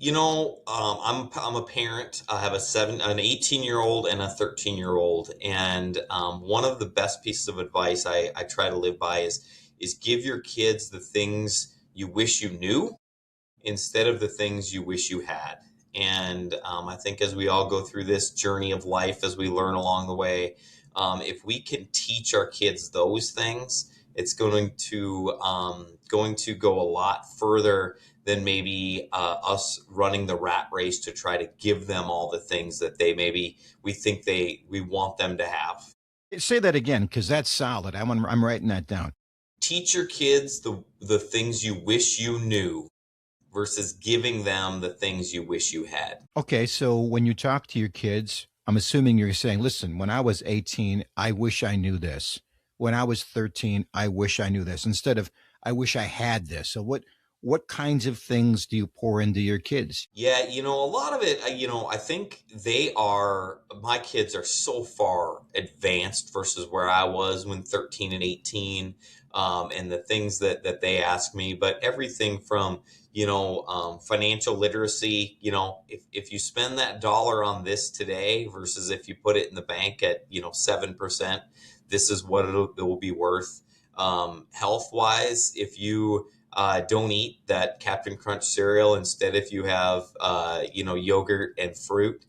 I'm a parent. I have an 18-year-old and a 13-year-old, and one of the best pieces of advice I try to live by is give your kids the things you wish you knew instead of the things you wish you had. And I think as we all go through this journey of life, as we learn along the way, if we can teach our kids those things, it's going to go a lot further than maybe us running the rat race to try to give them all the things that they maybe we want them to have. Say that again, because that's solid. I'm writing that down. Teach your kids the things you wish you knew versus giving them the things you wish you had. Okay, so when you talk to your kids, I'm assuming you're saying, listen, when I was 18, I wish I knew this. When I was 13, I wish I knew this, instead of I wish I had this. So what kinds of things do you pour into your kids? Yeah, a lot of it, I think my kids are so far advanced versus where I was when 13 and 18, and the things that they ask me, but everything from, financial literacy, if you spend that dollar on this today versus if you put it in the bank at, 7%, this is what it will be worth. Health wise, if you don't eat that Captain Crunch cereal. Instead, if you have, yogurt and fruit,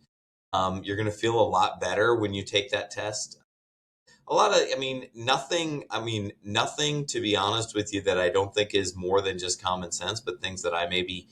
you're going to feel a lot better when you take that test. Nothing, to be honest with you, that I don't think is more than just common sense, but things that I maybe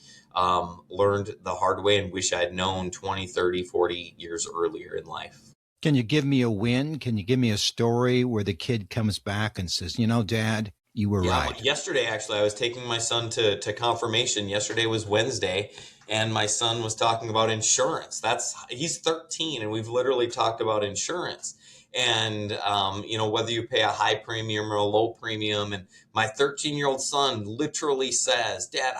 learned the hard way and wish I'd known 20, 30, 40 years earlier in life. Can you give me a win? Can you give me a story where the kid comes back and says, Dad, you were Yeah, right? yesterday actually, I was taking my son to confirmation. Yesterday was Wednesday, and my son was talking about insurance. He's 13, and we've literally talked about insurance, and whether you pay a high premium or a low premium. And my 13-year-old son literally says, "Dad,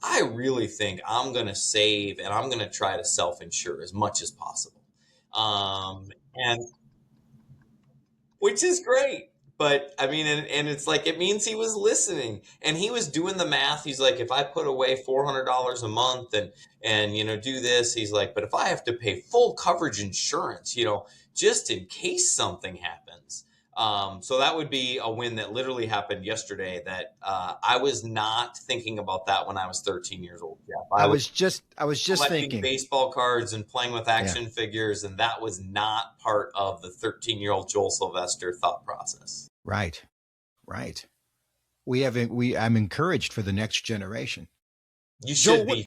I really think I'm gonna save and I'm gonna try to self-insure as much as possible." And which is great. But I mean, and it's like, it means he was listening and he was doing the math. He's like, if I put away $400 a month and, do this, he's like, but if I have to pay full coverage insurance, just in case something happens. So that would be a win that literally happened yesterday that I was not thinking about that when I was 13 years old. Jeff. I was just Collecting thinking. baseball cards and playing with Yeah, action figures, and that was not part of the 13-year-old Joel Sylvester thought process. right, right. I'm encouraged for the next generation. You Joel, should what be